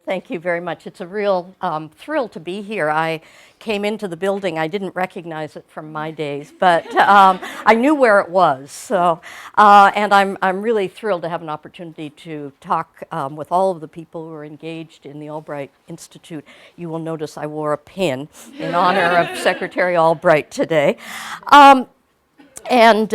Thank you very much. It's a real thrill to be here. I came into the building. I didn't recognize it from my days, but I knew where it was. So, and I'm really thrilled to have an opportunity to talk with all of the people who are engaged in the Albright Institute. You will notice I wore a pin in honor of Secretary Albright today. In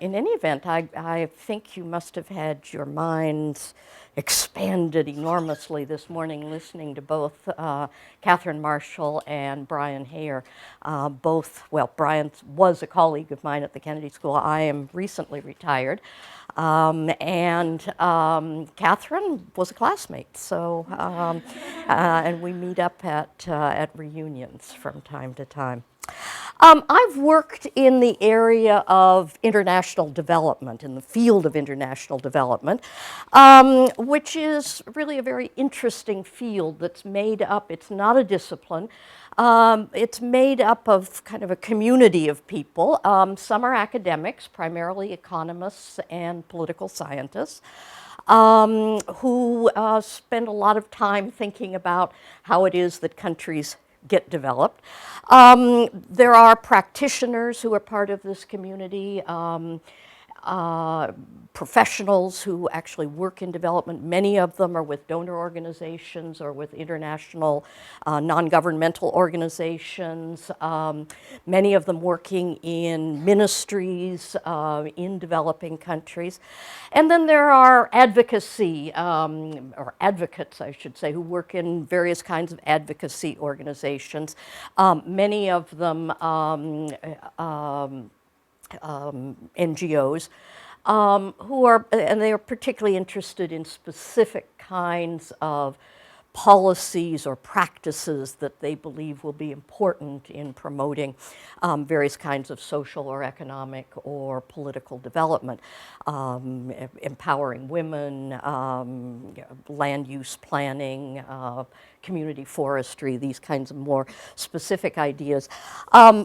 any event, I think you must have had your minds expanded enormously this morning listening to both Catherine Marshall and Brian Hayer. Brian was a colleague of mine at the Kennedy School. I am recently retired. Catherine was a classmate, and we meet up at reunions from time to time. I've worked in the area of international development, in the field of international development, which is really a very interesting field that's made up, it's not a discipline, it's made up of kind of a community of people. Some are academics, primarily economists and political scientists. Who spend a lot of time thinking about how it is that countries get developed. There are practitioners who are part of this community, professionals who actually work in development. Many of them are with donor organizations or with international non-governmental organizations. Many of them working in ministries in developing countries. And then there are advocacy, or advocates, I should say, who work in various kinds of advocacy organizations. Many of them NGOs, they are particularly interested in specific kinds of policies or practices that they believe will be important in promoting various kinds of social or economic or political development, empowering women, land use planning, community forestry, these kinds of more specific ideas.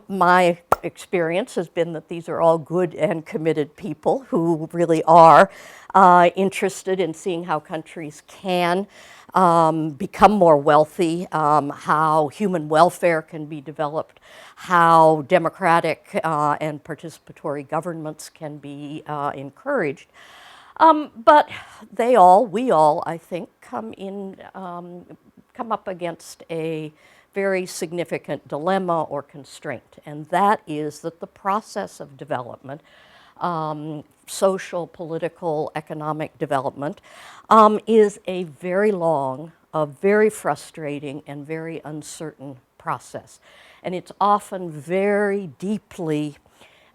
My experience has been that these are all good and committed people who really are interested in seeing how countries can become more wealthy, how human welfare can be developed, how democratic and participatory governments can be encouraged. But we all, I think, come up against a very significant dilemma or constraint, and that is that the process of development, social, political, economic development, is a very long, a very frustrating, and very uncertain process. And it's often very deeply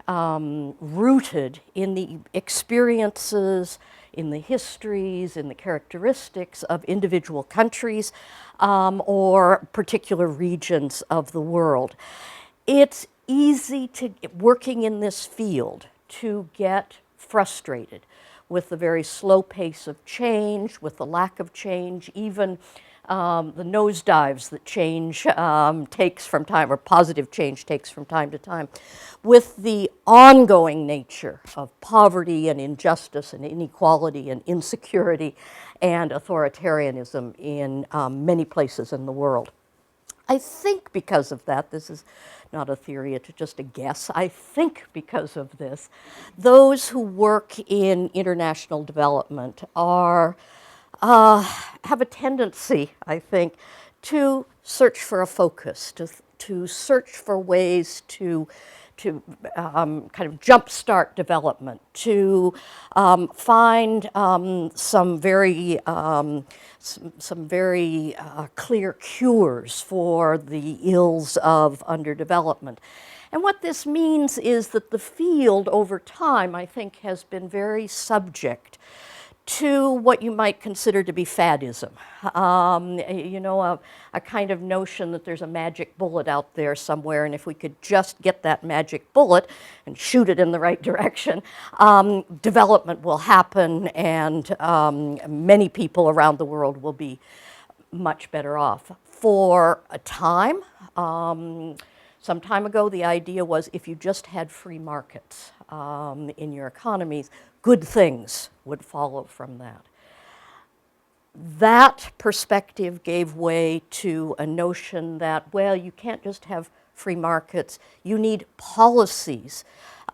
rooted in the experiences, in the histories, in the characteristics of individual countries or particular regions of the world. It's easy to, working in this field, to get frustrated with the very slow pace of change, with the lack of change, even the nosedives that change takes from time, or positive change takes from time to time, with the ongoing nature of poverty and injustice and inequality and insecurity and authoritarianism in many places in the world. I think because of that, this is not a theory, it's just a guess, I think because of this, those who work in international development are have a tendency, I think, to search for a focus, to search for ways to kind of jumpstart development, to find some very clear cures for the ills of underdevelopment. And what this means is that the field over time, I think, has been very subject to what you might consider to be faddism. A kind of notion that there's a magic bullet out there somewhere, and if we could just get that magic bullet and shoot it in the right direction, development will happen, and many people around the world will be much better off. For a time, some time ago, the idea was if you just had free markets in your economies, good things would follow from that. That perspective gave way to a notion that, well, you can't just have free markets, you need policies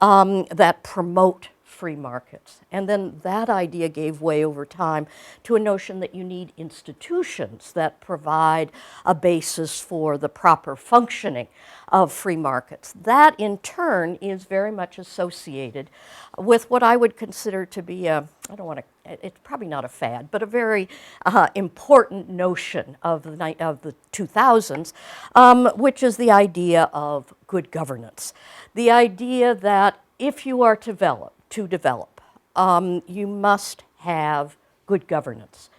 that promote free markets. And then that idea gave way over time to a notion that you need institutions that provide a basis for the proper functioning of free markets. That in turn is very much associated with what I would consider to be a, I don't want to, it's probably not a fad, but a very important notion of the 2000s, which is the idea of good governance. The idea that if you are to develop, you must have good governance.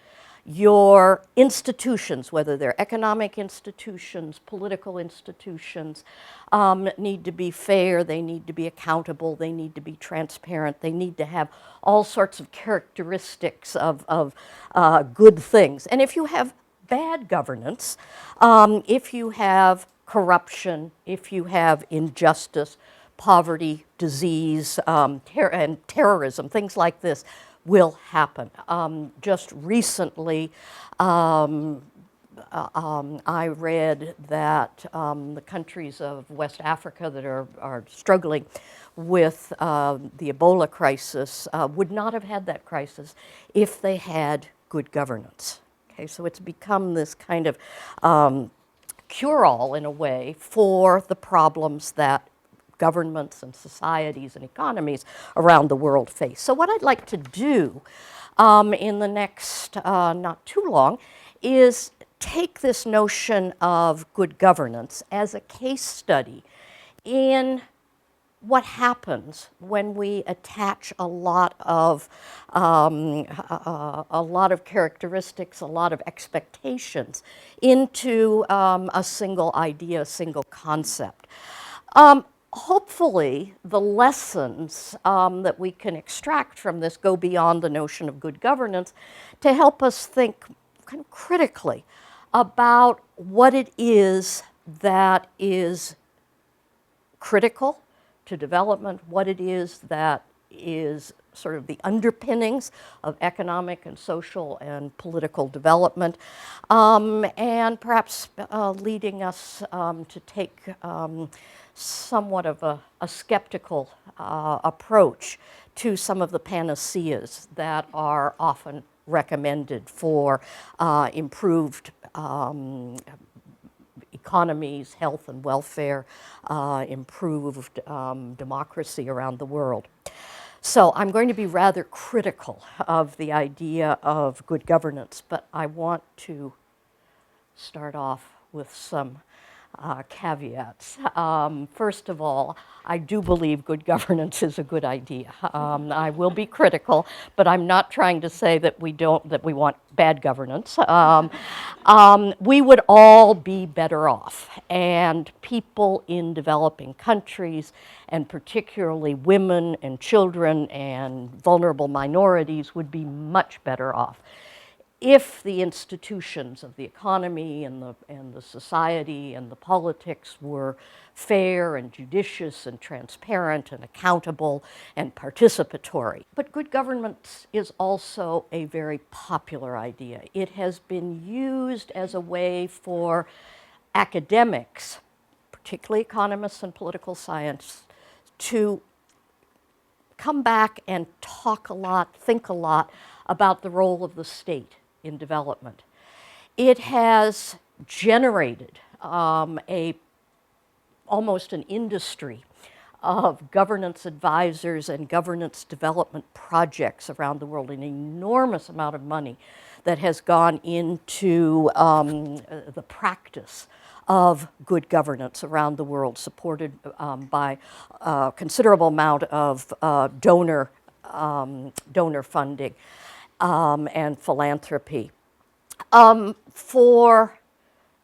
Your institutions, whether they're economic institutions, political institutions, need to be fair, they need to be accountable, they need to be transparent, they need to have all sorts of characteristics of good things. And if you have bad governance, if you have corruption, if you have injustice, poverty, disease, and terrorism, things like this will happen. Just recently, I read that the countries of West Africa that are struggling with the Ebola crisis would not have had that crisis if they had good governance. Okay, so it's become this kind of cure-all in a way for the problems that governments and societies and economies around the world face. So what I'd like to do in the next not too long is take this notion of good governance as a case study in what happens when we attach a lot of characteristics, a lot of expectations into a single idea, a single concept. Hopefully, the lessons that we can extract from this go beyond the notion of good governance to help us think kind of critically about what it is that is critical to development, what it is that is sort of the underpinnings of economic and social and political development, and perhaps leading us to take somewhat of a skeptical approach to some of the panaceas that are often recommended for improved economies, health and welfare, improved democracy around the world. So I'm going to be rather critical of the idea of good governance, but I want to start off with some caveats. First of all, I do believe good governance is a good idea. I will be critical, but I'm not trying to say that we want bad governance. We would all be better off, and people in developing countries, and particularly women and children and vulnerable minorities, would be much better off if the institutions of the economy and the society and the politics were fair and judicious and transparent and accountable and participatory. But good governance is also a very popular idea. It has been used as a way for academics, particularly economists and political science, to come back and talk a lot, think a lot about the role of the state in development. It has generated almost an industry of governance advisors and governance development projects around the world, an enormous amount of money that has gone into the practice of good governance around the world, supported by a considerable amount of donor funding and philanthropy. For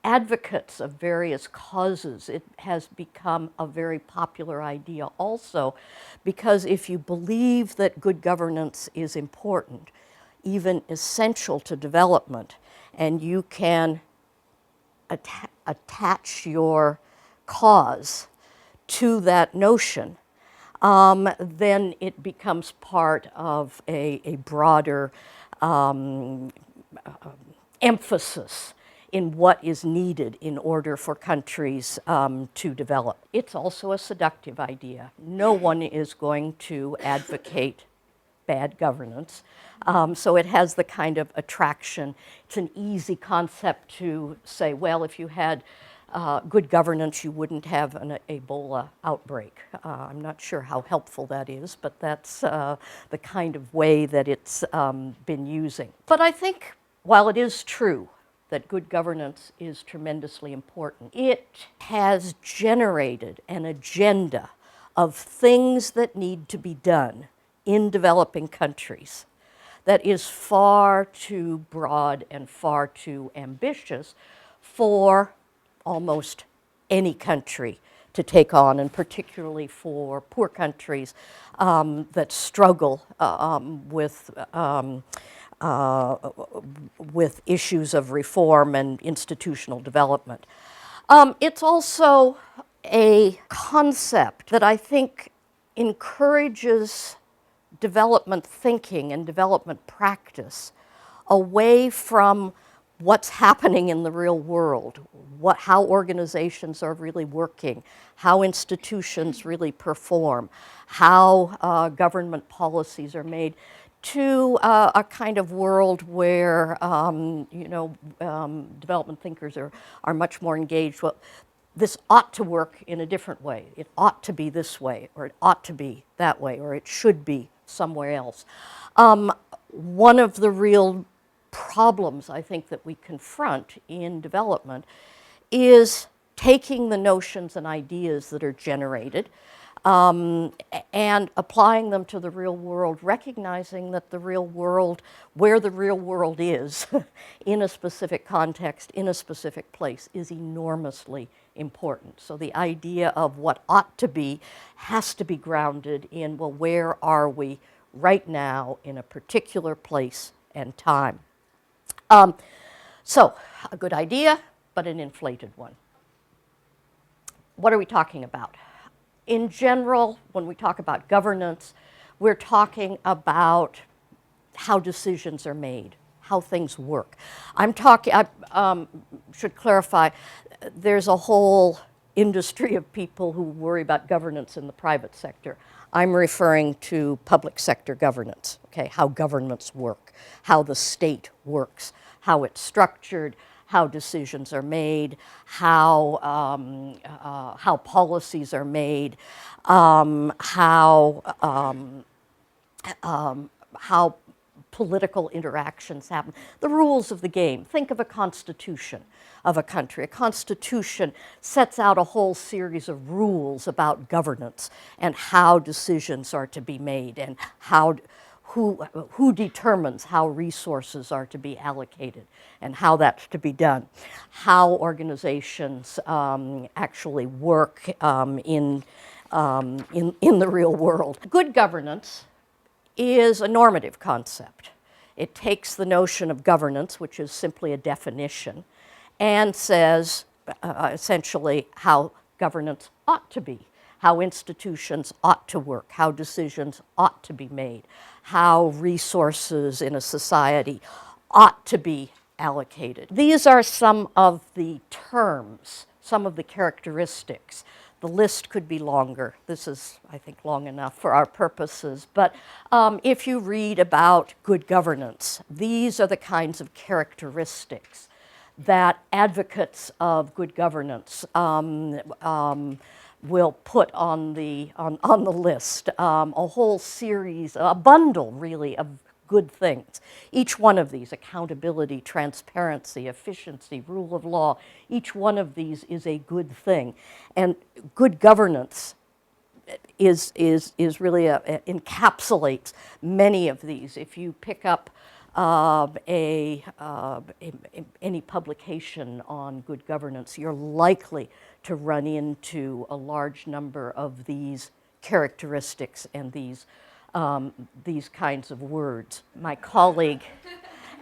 advocates of various causes, it has become a very popular idea also, because if you believe that good governance is important, even essential to development, and you can attach your cause to that notion, then it becomes part of a broader emphasis in what is needed in order for countries to develop. It's also a seductive idea. No one is going to advocate bad governance. So it has the kind of attraction. It's an easy concept to say, well, if you had good governance, you wouldn't have an Ebola outbreak. I'm not sure how helpful that is, but that's the kind of way that it's been using. But I think while it is true that good governance is tremendously important, it has generated an agenda of things that need to be done in developing countries that is far too broad and far too ambitious for almost any country to take on, and particularly for poor countries that struggle with issues of reform and institutional development. It's also a concept that I think encourages development thinking and development practice away from what's happening in the real world, how organizations are really working, how institutions really perform, how government policies are made, to a kind of world where development thinkers are much more engaged. Well, this ought to work in a different way. It ought to be this way, or it ought to be that way, or it should be somewhere else. One of the real problems I think that we confront in development is taking the notions and ideas that are generated and applying them to the real world, recognizing that the real world, where the real world is in a specific context, in a specific place, is enormously important. So the idea of what ought to be has to be grounded in, well, where are we right now in a particular place and time? So a good idea, but an inflated one. What are we talking about? In general, when we talk about governance, we're talking about how decisions are made, how things work. I should clarify, there's a whole industry of people who worry about governance in the private sector. I'm referring to public sector governance, okay, how governments work, how the state works, how it's structured, how decisions are made, how policies are made, how political interactions happen, the rules of the game. Think of a constitution of a country. A constitution sets out a whole series of rules about governance and how decisions are to be made and who determines how resources are to be allocated and how that's to be done, how organizations actually work in the real world. Good governance is a normative concept. It takes the notion of governance, which is simply a definition, and says essentially how governance ought to be, how institutions ought to work, how decisions ought to be made, how resources in a society ought to be allocated. These are some of the terms, some of the characteristics. The list could be longer. This is, I think, long enough for our purposes. But if you read about good governance, these are the kinds of characteristics that advocates of good governance will put on the list. A whole series, a bundle really of good things. Each one of these, accountability, transparency, efficiency, rule of law, each one of these is a good thing. And good governance is really encapsulates many of these. If you pick up any publication on good governance, you're likely to run into a large number of these characteristics and these kinds of words. My colleague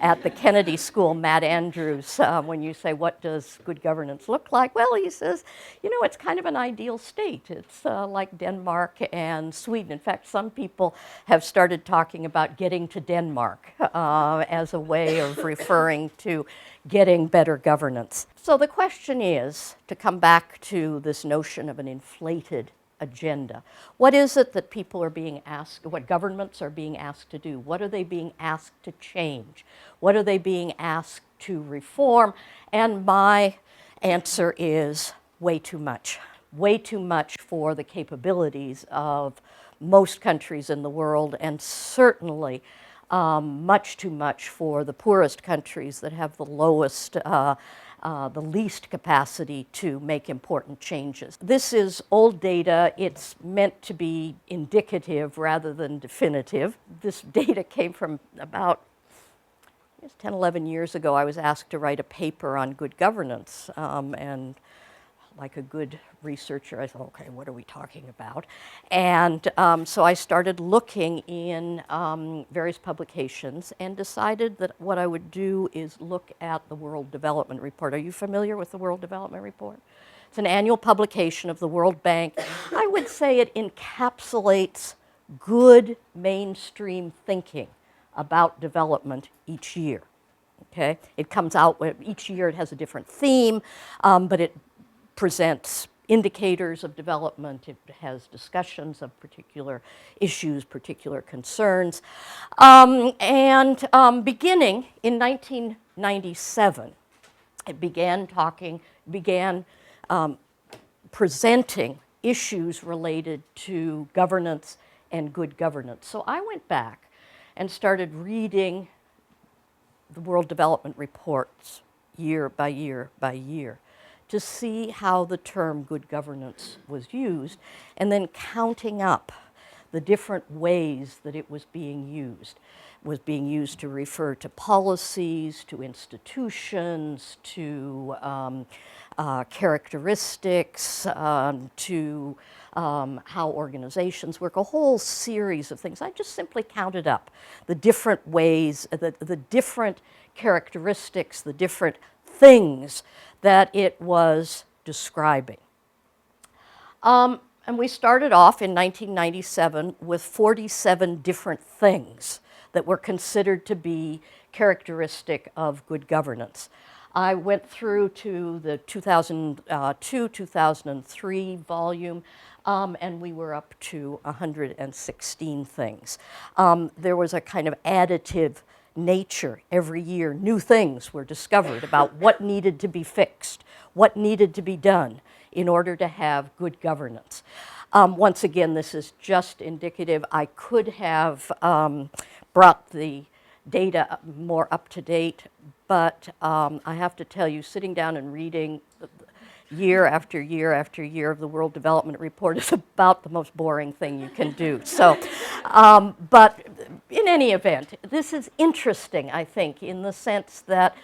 at the Kennedy School, Matt Andrews, when you say, what does good governance look like? Well, he says, you know, it's kind of an ideal state. It's like Denmark and Sweden. In fact, some people have started talking about getting to Denmark as a way of referring to getting better governance. So the question is, to come back to this notion of an inflated agenda. What is it that people are being asked, what governments are being asked to do? What are they being asked to change? What are they being asked to reform? And my answer is way too much. Way too much for the capabilities of most countries in the world, and certainly much too much for the poorest countries that have the lowest the least capacity to make important changes. This is old data. It's meant to be indicative rather than definitive. This data came from about 10, 11 years ago. I was asked to write a paper on good governance, and like a good researcher, I thought, okay, what are we talking about? And so I started looking in various publications and decided that what I would do is look at the World Development Report. Are you familiar with the World Development Report? It's an annual publication of the World Bank. I would say it encapsulates good mainstream thinking about development each year. Okay? It comes out, each year it has a different theme, but it presents indicators of development. It has discussions of particular issues, particular concerns. Beginning in 1997, it began presenting issues related to governance and good governance. So I went back and started reading the World Development Reports year by year by year, to see how the term good governance was used, and then counting up the different ways that it was being used. It was being used to refer to policies, to institutions, to characteristics, to how organizations work, a whole series of things. I just simply counted up the different ways, the different characteristics, the different things that it was describing. And we started off in 1997 with 47 different things that were considered to be characteristic of good governance. I went through to the 2002, 2003 volume, and we were up to 116 things. There was a kind of additive nature. Every year, new things were discovered about what needed to be fixed, what needed to be done in order to have good governance. Once again, this is just indicative. I could have brought the data more up to date, but I have to tell you, sitting down and reading year after year after year of the World Development Report is about the most boring thing you can do. So, but in any event, this is interesting, I think, in the sense that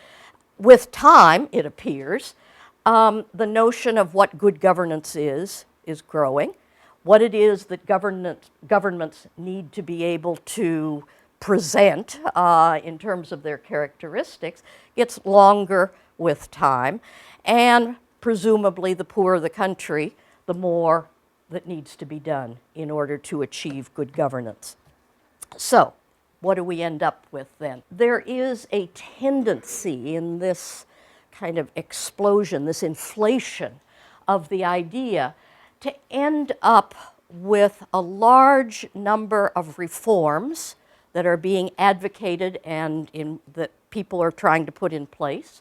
with time, it appears, the notion of what good governance is growing. What it is that governments need to be able to present in terms of their characteristics gets longer with time, and presumably the poorer the country, the more that needs to be done in order to achieve good governance. So, what do we end up with then? There is a tendency in this kind of explosion, this inflation of the idea, to end up with a large number of reforms that are being advocated and that people are trying to put in place,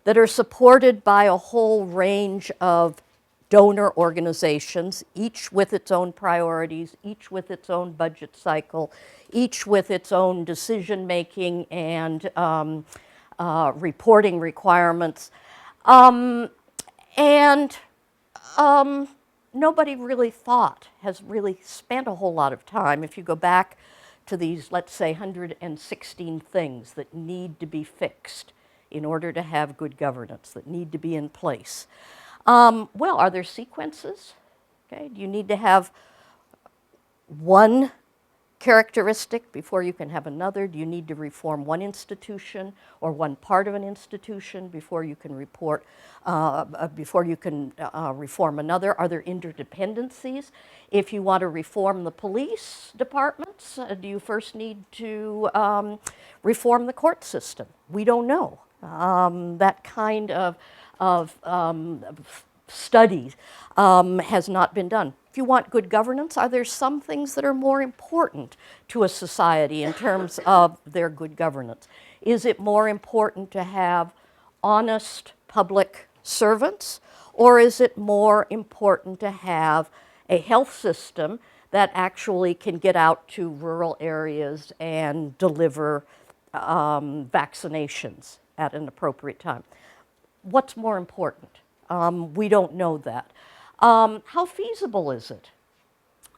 that are supported by a whole range of donor organizations, each with its own priorities, each with its own budget cycle, each with its own decision-making and reporting requirements. Nobody really has really spent a whole lot of time. If you go back to these, let's say, 116 things that need to be fixed in order to have good governance, that need to be in place. Well, are there sequences? Okay, do you need to have one characteristic before you can have another? Do you need to reform one institution or one part of an institution before you can reform another? Are there interdependencies? If you want to reform the police departments, do you first need to reform the court system? We don't know. That kind of study has not been done. If you want good governance, are there some things that are more important to a society in terms of their good governance? Is it more important to have honest public servants, or is it more important to have a health system that actually can get out to rural areas and deliver vaccinations at an appropriate time? What's more important? We don't know that. How feasible is it?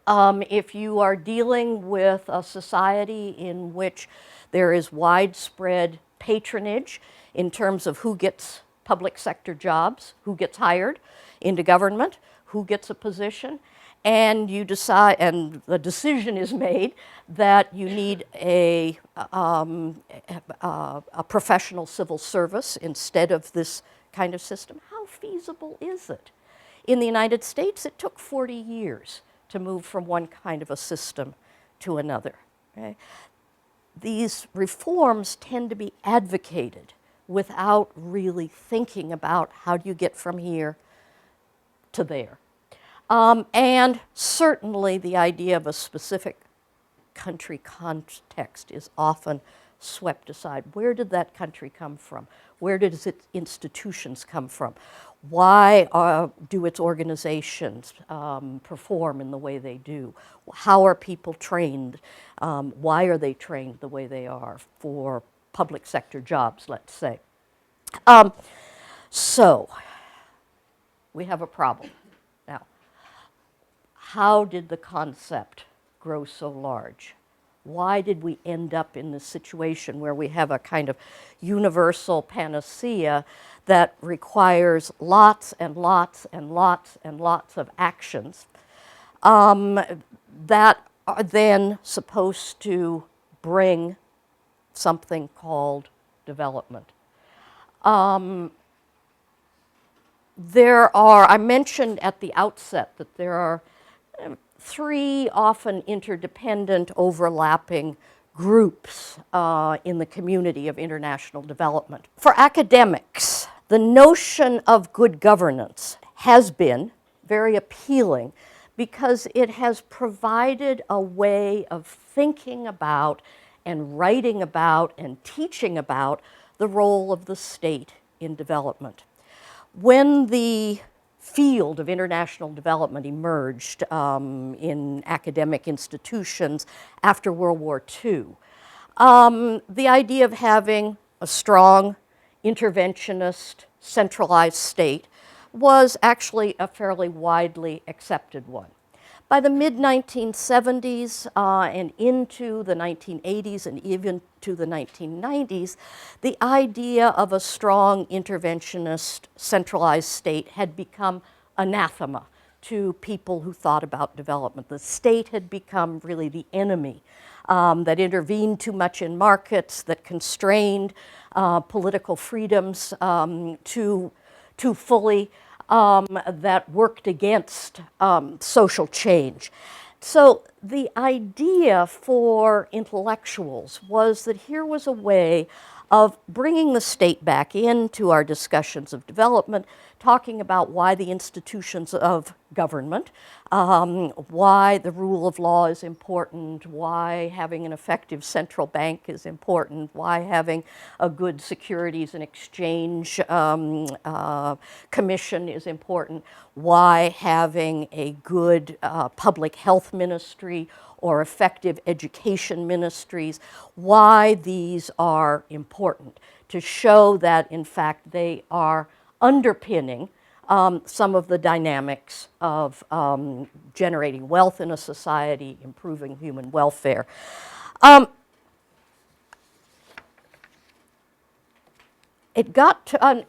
If you are dealing with a society in which there is widespread patronage in terms of who gets public sector jobs, who gets hired into government, who gets a position, and you decide, and the decision is made that you need a professional civil service instead of this kind of system, how feasible is it? In the United States, it took 40 years to move from one kind of a system to another. Okay? These reforms tend to be advocated without really thinking about how do you get from here to there. And certainly the idea of a specific country context is often swept aside. Where did that country come from? Where did its institutions come from? Why do its organizations perform in the way they do? How are people trained? Why are they trained the way they are for public sector jobs, let's say? So we have a problem. Now, how did the concept grow so large? Why did we end up in this situation where we have a kind of universal panacea that requires lots and lots and lots and lots of actions that are then supposed to bring something called development? I mentioned at the outset that there are three often interdependent, overlapping groups in the community of international development. For academics, the notion of good governance has been very appealing because it has provided a way of thinking about and writing about and teaching about the role of the state in development. When the field of international development emerged in academic institutions after World War II, the idea of having a strong, interventionist, centralized state was actually a fairly widely accepted one. By the mid-1970s and into the 1980s and even to the 1990s, the idea of a strong interventionist centralized state had become anathema to people who thought about development. The state had become really the enemy that intervened too much in markets, that constrained political freedoms too fully, that worked against social change. So the idea for intellectuals was that here was a way of bringing the state back into our discussions of development, talking about why the institutions of government, why the rule of law is important, why having an effective central bank is important, why having a good Securities and Exchange Commission is important, why having a good public health ministry or effective education ministries, why these are important, to show that in fact they are underpinning some of the dynamics of generating wealth in a society, improving human welfare. It got to,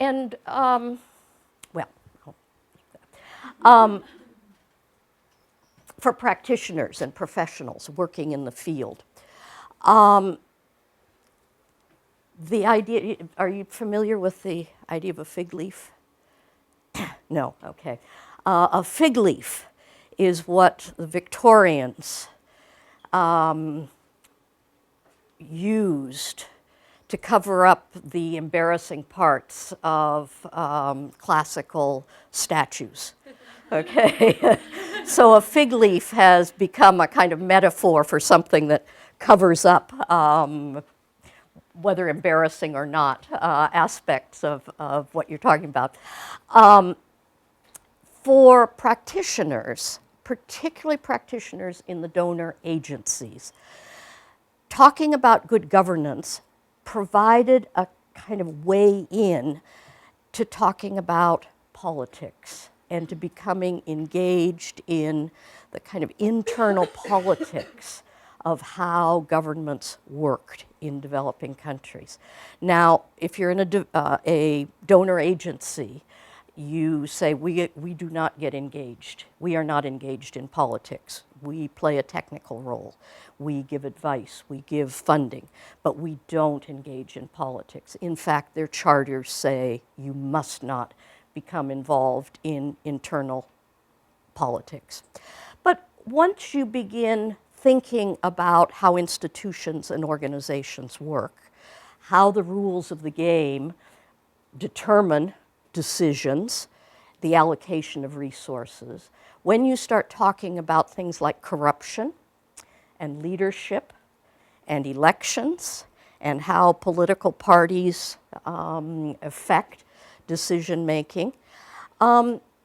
for practitioners and professionals working in the field. The idea, are you familiar with the idea of a fig leaf? No, okay. A fig leaf is what the Victorians used to cover up the embarrassing parts of classical statues. Okay, so a fig leaf has become a kind of metaphor for something that covers up, whether embarrassing or not, aspects of what you're talking about. For practitioners, particularly practitioners in the donor agencies, talking about good governance provided a kind of way in to talking about politics and to becoming engaged in the kind of internal politics of how governments worked in developing countries. Now, if you're in a donor agency, you say, we do not get engaged. We are not engaged in politics. We play a technical role. We give advice. We give funding. But we don't engage in politics. In fact, their charters say you must not become involved in internal politics. But once you begin thinking about how institutions and organizations work, how the rules of the game determine decisions, the allocation of resources, when you start talking about things like corruption and leadership and elections and how political parties affect decision making,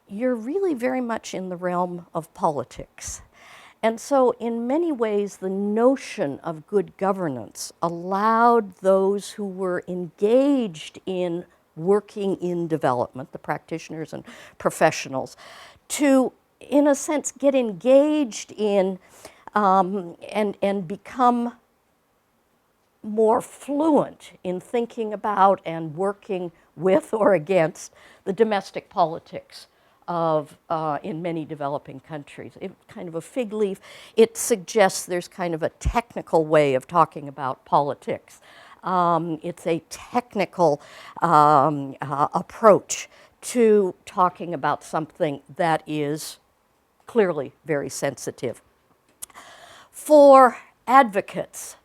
you're really very much in the realm of politics. And so in many ways, the notion of good governance allowed those who were engaged in working in development, the practitioners and professionals, to, in a sense, get engaged in and become more fluent in thinking about and working with or against the domestic politics of, in many developing countries. Kind of a fig leaf, it suggests there's kind of a technical way of talking about politics. It's a technical approach to talking about something that is clearly very sensitive. For advocates,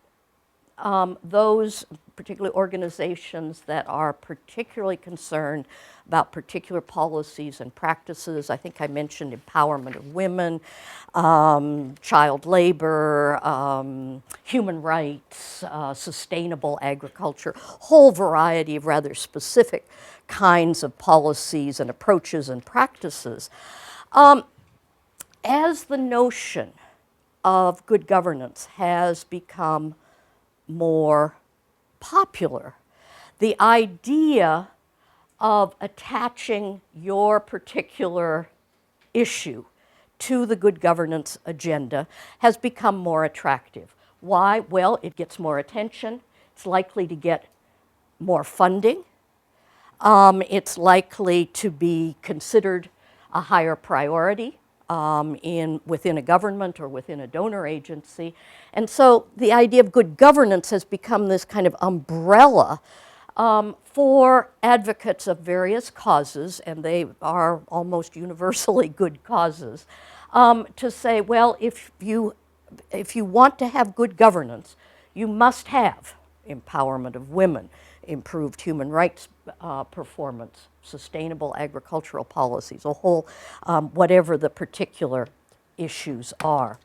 those particular organizations that are particularly concerned about particular policies and practices. I think I mentioned empowerment of women, child labor, human rights, sustainable agriculture, whole variety of rather specific kinds of policies and approaches and practices. As the notion of good governance has become more popular, the idea of attaching your particular issue to the good governance agenda has become more attractive. Why? Well, it gets more attention. It's likely to get more funding. It's likely to be considered a higher priority within a government or within a donor agency. And so the idea of good governance has become this kind of umbrella for advocates of various causes, and they are almost universally good causes, to say, well, if you want to have good governance, you must have empowerment of women, improved human rights performance, sustainable agricultural policies, a whole, whatever the particular issues are.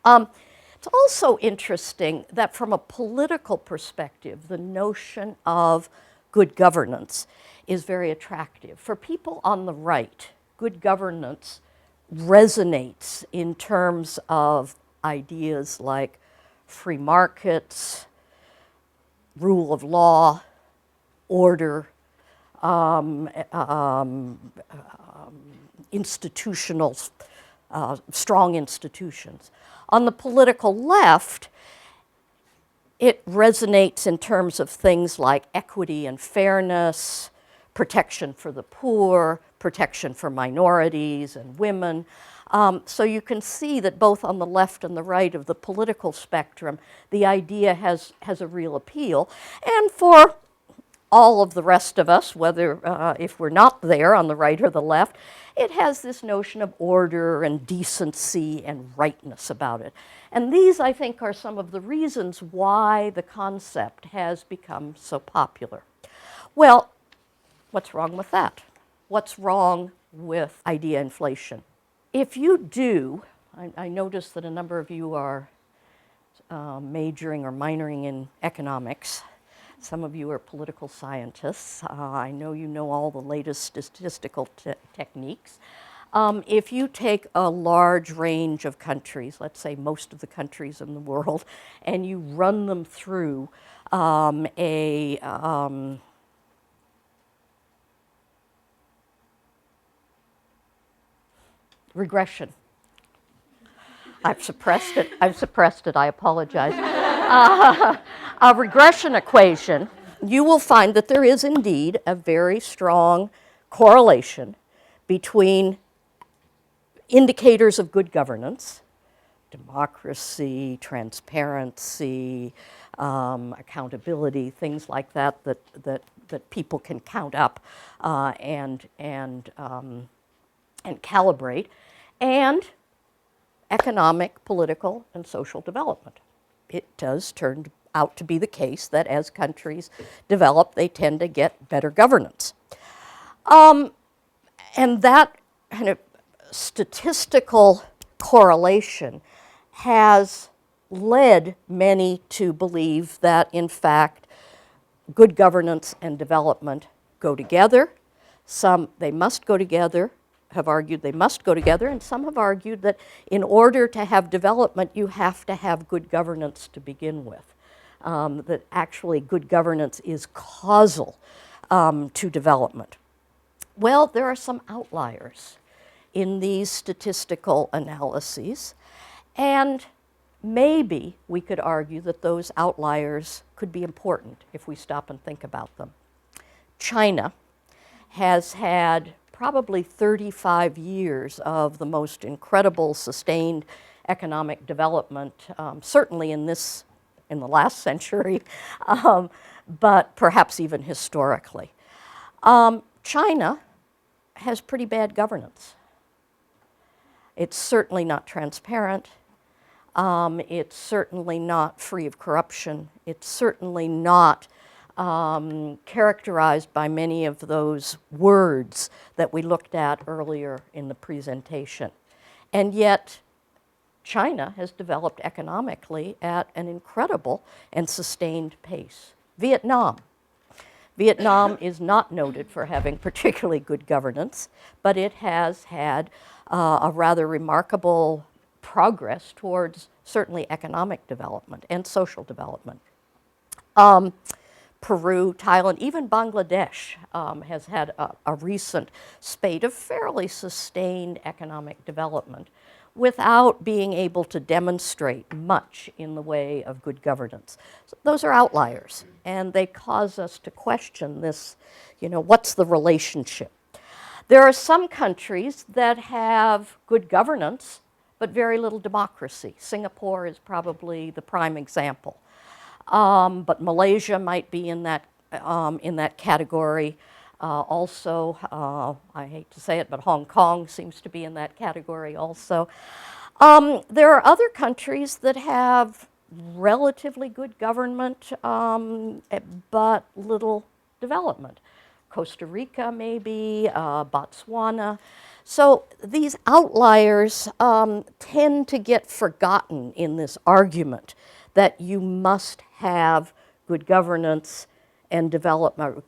It's also interesting that from a political perspective, the notion of good governance is very attractive. For people on the right, good governance resonates in terms of ideas like free markets, rule of law, order, institutional, strong institutions. On the political left, it resonates in terms of things like equity and fairness, protection for the poor, protection for minorities and women, So you can see that both on the left and the right of the political spectrum, the idea has a real appeal. And for all of the rest of us, whether if we're not there on the right or the left, it has this notion of order and decency and rightness about it. And these, I think, are some of the reasons why the concept has become so popular. Well, what's wrong with that? What's wrong with idea inflation? If you do, I notice that a number of you are majoring or minoring in economics. Some of you are political scientists. I know you know all the latest statistical techniques. If you take a large range of countries, let's say most of the countries in the world, and you run them through regression. I've suppressed it. I apologize. A regression equation, you will find that there is indeed a very strong correlation between indicators of good governance, democracy, transparency, accountability, things like that people can count up and calibrate, and economic, political, and social development. It does turn out to be the case that as countries develop, they tend to get better governance. And that kind of statistical correlation has led many to believe that, in fact, good governance and development go together. Some, they must go together, have argued they must go together, and some have argued that in order to have development, you have to have good governance to begin with. That actually good governance is causal to development. Well, there are some outliers in these statistical analyses, and maybe we could argue that those outliers could be important if we stop and think about them. China has had probably 35 years of the most incredible sustained economic development, certainly in the last century, but perhaps even historically. China has pretty bad governance. It's certainly not transparent. It's certainly not free of corruption. It's certainly not characterized by many of those words that we looked at earlier in the presentation. And yet, China has developed economically at an incredible and sustained pace. Vietnam is not noted for having particularly good governance, but it has had a rather remarkable progress towards certainly economic development and social development. Peru, Thailand, even Bangladesh has had a recent spate of fairly sustained economic development without being able to demonstrate much in the way of good governance. So those are outliers, and they cause us to question this, what's the relationship? There are some countries that have good governance, but very little democracy. Singapore is probably the prime example. But Malaysia might be in that category. Also, I hate to say it, but Hong Kong seems to be in that category also. There are other countries that have relatively good government, but little development. Costa Rica, maybe, Botswana. So these outliers tend to get forgotten in this argument that you must have good governance and development,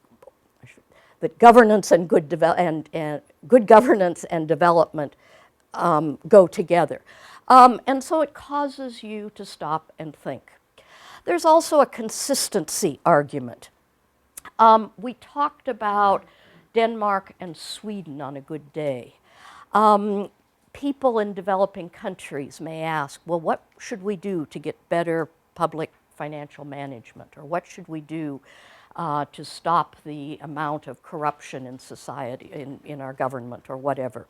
that governance and good governance and development go together. And so it causes you to stop and think. There's also a consistency argument. We talked about Denmark and Sweden on a good day. People in developing countries may ask, well, what should we do to get better public financial management? Or what should we do to stop the amount of corruption in society, in our government, or whatever?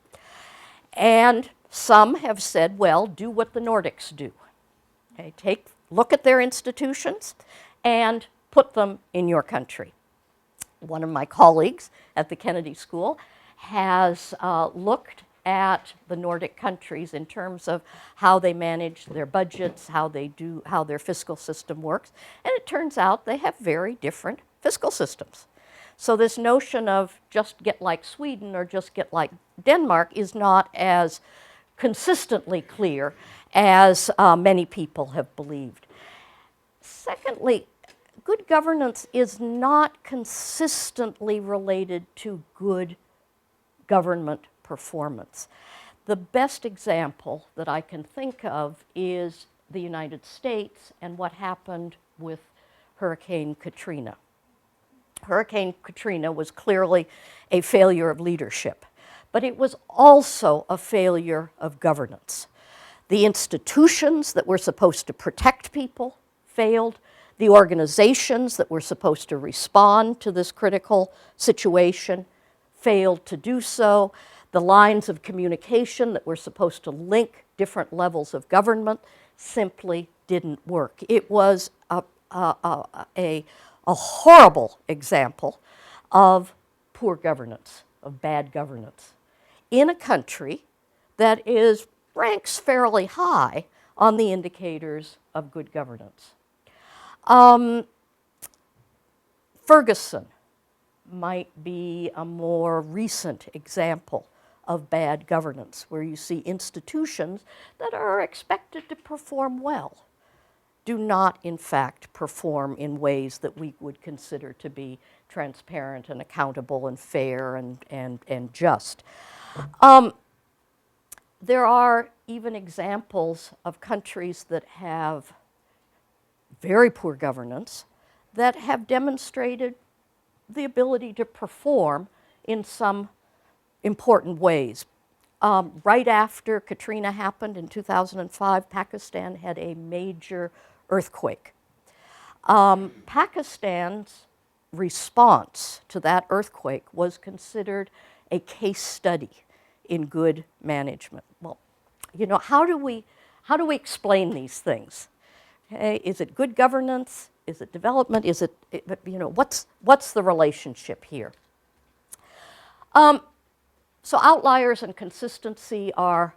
And some have said, well, do what the Nordics do. Okay, look at their institutions and put them in your country. One of my colleagues at the Kennedy School has looked at the Nordic countries in terms of how they manage their budgets, how their fiscal system works, and it turns out they have very different fiscal systems. So this notion of just get like Sweden or just get like Denmark is not as consistently clear as many people have believed. Secondly, good governance is not consistently related to good government performance. The best example that I can think of is the United States and what happened with Hurricane Katrina. Hurricane Katrina was clearly a failure of leadership, but it was also a failure of governance. The institutions that were supposed to protect people failed. The organizations that were supposed to respond to this critical situation failed to do so. The lines of communication that were supposed to link different levels of government simply didn't work. It was a horrible example of poor governance, of bad governance, in a country that ranks fairly high on the indicators of good governance. Ferguson might be a more recent example of bad governance, where you see institutions that are expected to perform well do not, in fact, perform in ways that we would consider to be transparent and accountable and fair and just. There are even examples of countries that have very poor governance that have demonstrated the ability to perform in some important ways. Right after Katrina happened in 2005, Pakistan had a major earthquake. Pakistan's response to that earthquake was considered a case study in good management. Well, you know, how do we explain these things? Okay, is it good governance? Is it development? Is it, you know, what's the relationship here? So outliers and consistency are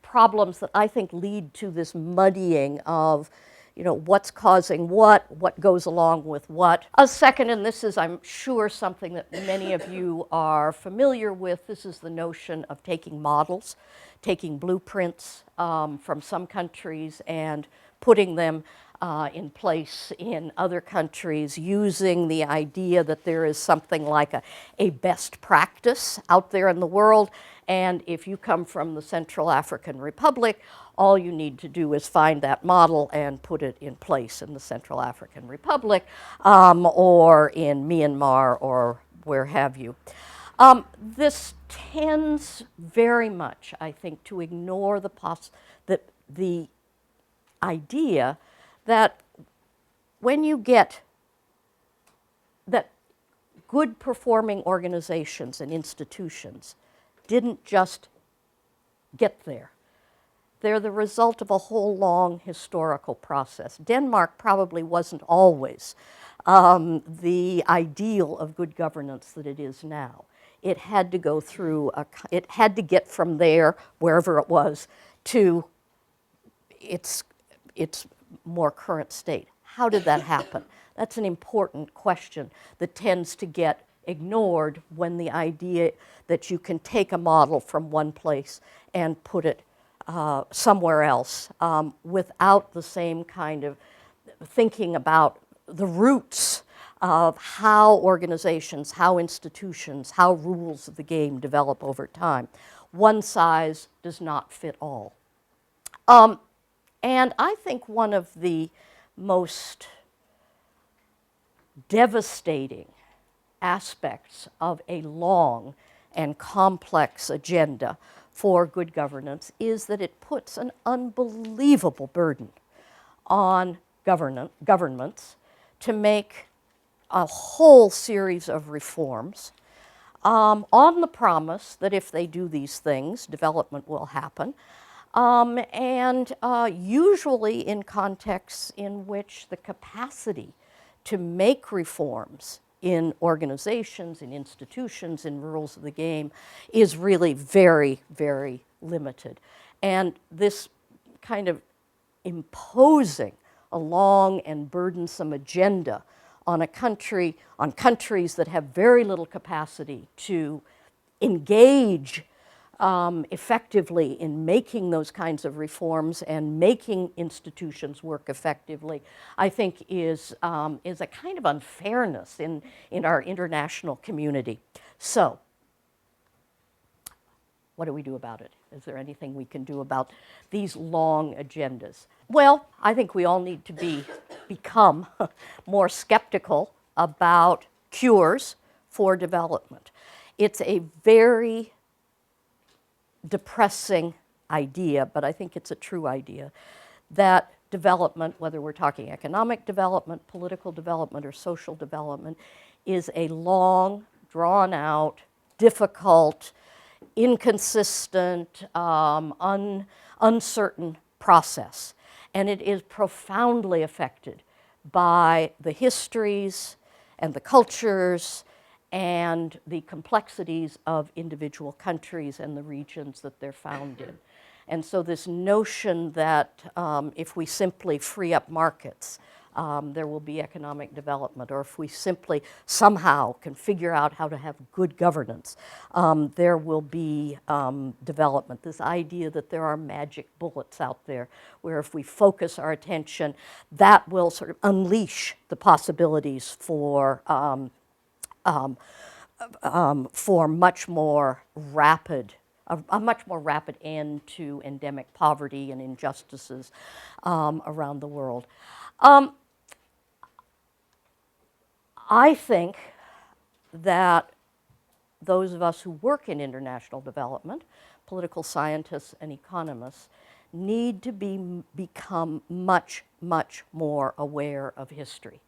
problems that I think lead to this muddying of, you know, what's causing what goes along with what. A second, and this is, I'm sure, something that many of you are familiar with, this is the notion of taking models, taking blueprints from some countries and putting them in place in other countries, using the idea that there is something like a best practice out there in the world, and if you come from the Central African Republic, all you need to do is find that model and put it in place in the Central African Republic or in Myanmar or where have you. This tends very much, I think, to ignore the idea that when you get that good performing organizations and institutions didn't just get there. They're the result of a whole long historical process. Denmark probably wasn't always the ideal of good governance that it is now. It had to go through, it had to get from there, wherever it was, to its more current state. How did that happen? That's an important question that tends to get ignored when the idea that you can take a model from one place and put it somewhere else without the same kind of thinking about the roots of how organizations, how institutions, how rules of the game develop over time. One size does not fit all. And I think one of the most devastating aspects of a long and complex agenda for good governance is that it puts an unbelievable burden on governments to make a whole series of reforms on the promise that if they do these things, development will happen, and usually in contexts in which the capacity to make reforms in organizations, in institutions, in rules of the game is really very, very limited. And this kind of imposing a long and burdensome agenda on a country, on countries that have very little capacity to engage effectively in making those kinds of reforms and making institutions work effectively, I think is a kind of unfairness in our international community. So, what do we do about it? Is there anything we can do about these long agendas? Well, I think we all need to become more skeptical about cures for development. It's a very depressing idea, but I think it's a true idea, that development, whether we're talking economic development, political development, or social development, is a long, drawn-out, difficult, inconsistent, uncertain process. And it is profoundly affected by the histories and the cultures and the complexities of individual countries and the regions that they're found in. And so this notion that if we simply free up markets, there will be economic development, or if we simply somehow can figure out how to have good governance, there will be development. This idea that there are magic bullets out there, where if we focus our attention, that will sort of unleash the possibilities for much more rapid, a much more rapid end to endemic poverty and injustices around the world. I think that those of us who work in international development, political scientists and economists, need to become much, much more aware of history,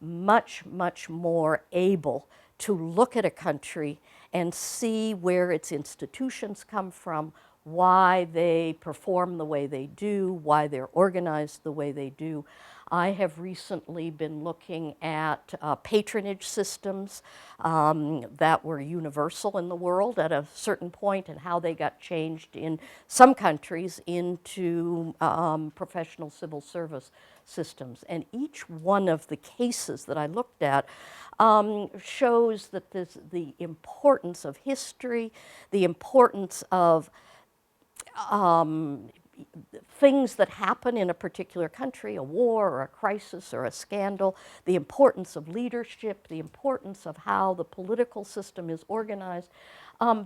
much, much more able to look at a country and see where its institutions come from, why they perform the way they do, why they're organized the way they do. I have recently been looking at patronage systems that were universal in the world at a certain point, and how they got changed in some countries into professional civil service systems. And each one of the cases that I looked at shows that the importance of history, the importance of things that happen in a particular country, a war or a crisis or a scandal, the importance of leadership, the importance of how the political system is organized,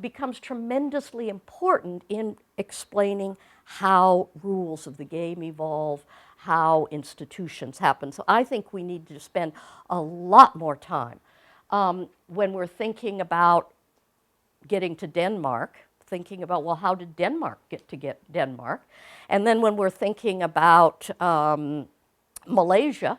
becomes tremendously important in explaining how rules of the game evolve, how institutions happen. So I think we need to spend a lot more time when we're thinking about getting to Denmark, thinking about, well, how did Denmark get Denmark? And then when we're thinking about Malaysia,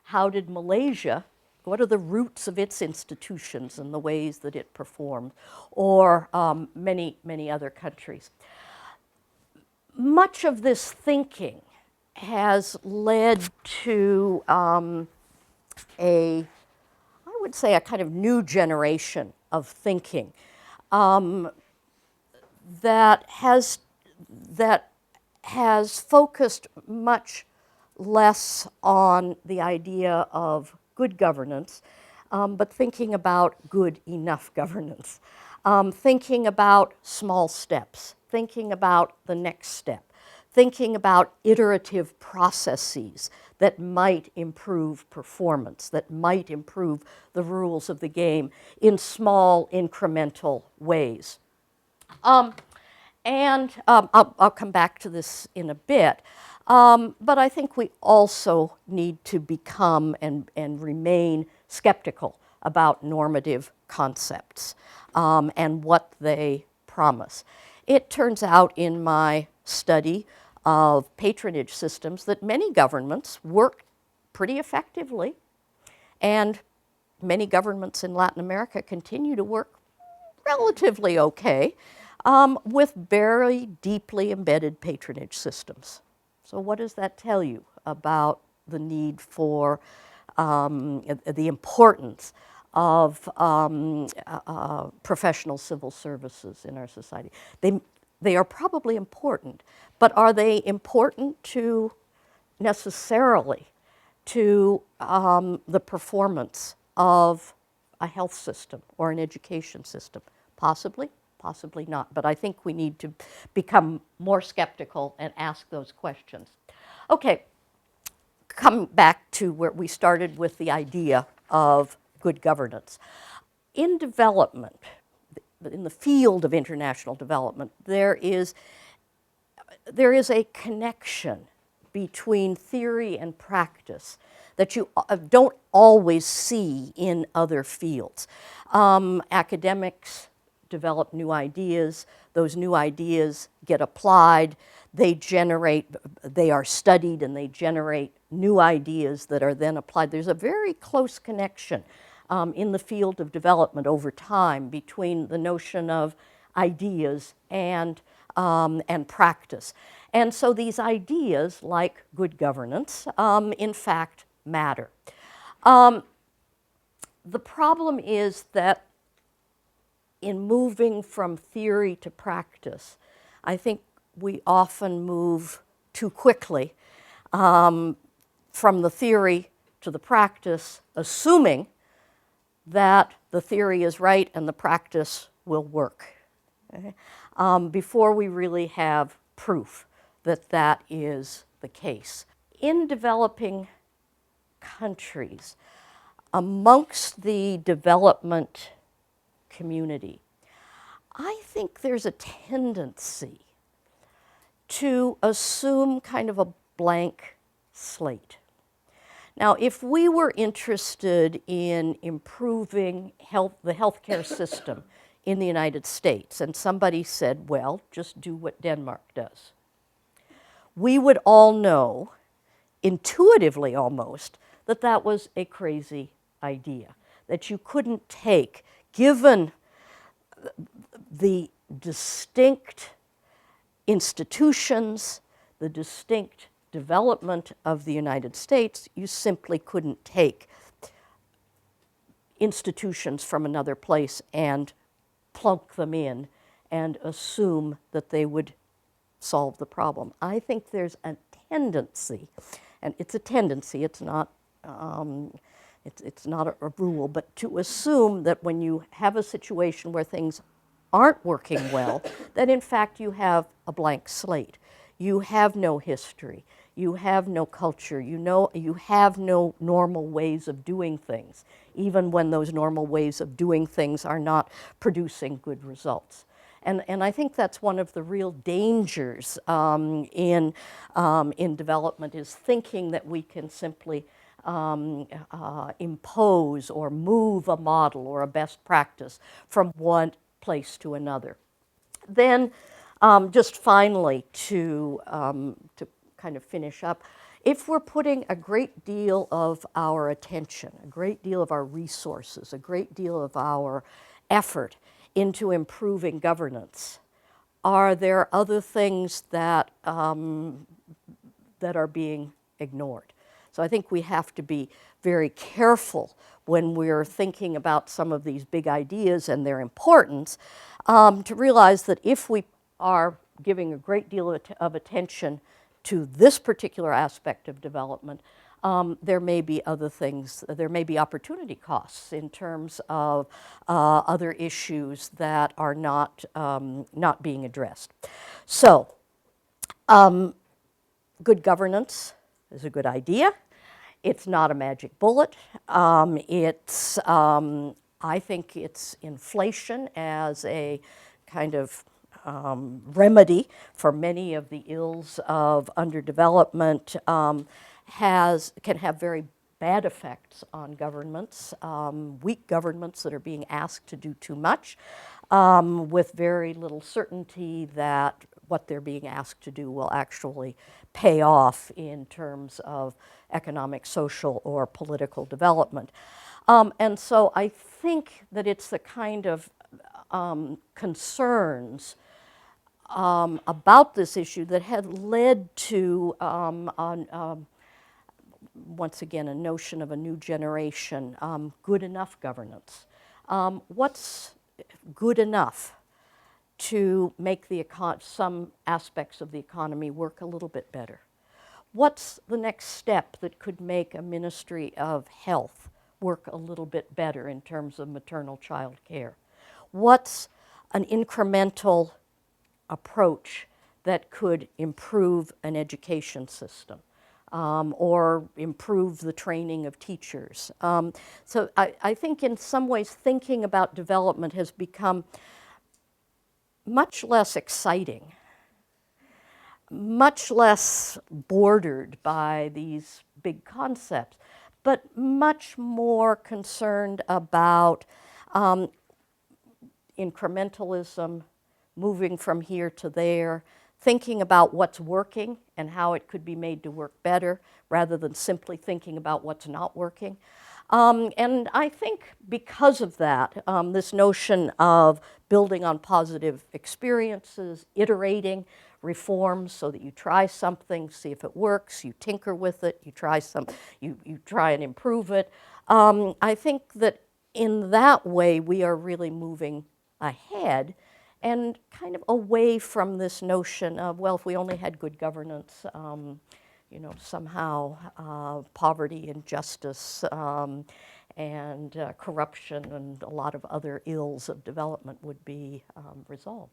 how did Malaysia, what are the roots of its institutions and the ways that it performed? Or many, many other countries. Much of this thinking has led to I would say, a kind of new generation of thinking that has focused much less on the idea of good governance, but thinking about good enough governance, thinking about small steps, thinking about the next step, thinking about iterative processes that might improve performance, that might improve the rules of the game in small incremental ways. I'll come back to this in a bit, but I think we also need to become and remain skeptical about normative concepts and what they promise. It turns out in my study of patronage systems that many governments work pretty effectively, and many governments in Latin America continue to work relatively okay, with very deeply embedded patronage systems. So what does that tell you about the need for the importance of professional civil services in our society? They are probably important, but are they important to necessarily to the performance of a health system or an education system? Possibly, possibly not. But I think we need to become more skeptical and ask those questions. Okay, come back to where we started with the idea of good governance. In development, in the field of international development, there is a connection between theory and practice that you don't always see in other fields. Academics develop new ideas. Those new ideas get applied. They are studied, and they generate new ideas that are then applied. There's a very close connection in the field of development over time between the notion of ideas and practice. And so these ideas, like good governance, in fact matter. The problem is that in moving from theory to practice, I think we often move too quickly from the theory to the practice, assuming that the theory is right and the practice will work, okay? Before we really have proof that that is the case. In developing countries, amongst the development community, I think there's a tendency to assume kind of a blank slate. Now, if we were interested in improving the healthcare system in the United States, and somebody said, well, just do what Denmark does, we would all know, intuitively almost, that that was a crazy idea, that you couldn't take, given the distinct institutions, the distinct development of the United States, you simply couldn't take institutions from another place and plunk them in and assume that they would solve the problem. I think there's a tendency, and it's a tendency, it's not a rule, but to assume that when you have a situation where things aren't working well, that in fact you have a blank slate. You have no history, you have no culture, you have no normal ways of doing things, even when those normal ways of doing things are not producing good results. And I think that's one of the real dangers in development, is thinking that we can simply impose or move a model or a best practice from one place to another. Then, just finally, to kind of finish up, if we're putting a great deal of our attention, a great deal of our resources, a great deal of our effort into improving governance, are there other things that that are being ignored? So I think we have to be very careful when we're thinking about some of these big ideas and their importance, to realize that if we are giving a great deal of attention to this particular aspect of development, there may be other things, there may be opportunity costs in terms of other issues that are not being addressed. So, good governance is a good idea. It's not a magic bullet. I think it's inflation as a kind of remedy for many of the ills of underdevelopment, can have very bad effects on governments, weak governments that are being asked to do too much, with very little certainty that what they're being asked to do will actually pay off in terms of economic, social, or political development. And so I think that it's the kind of concerns about this issue that had led to, once again, a notion of a new generation, good enough governance. What's good enough to make some aspects of the economy work a little bit better? What's the next step that could make a Ministry of Health work a little bit better in terms of maternal child care? What's an incremental approach that could improve an education system or improve the training of teachers? So I think in some ways thinking about development has become much less exciting, much less bordered by these big concepts, but much more concerned about incrementalism, moving from here to there, thinking about what's working and how it could be made to work better, rather than simply thinking about what's not working. And I think because of that, this notion of building on positive experiences, iterating reforms so that you try something, see if it works, you tinker with it, you try and improve it. I think that in that way we are really moving ahead and kind of away from this notion of, well, if we only had good governance, somehow poverty and justice and corruption and a lot of other ills of development would be resolved.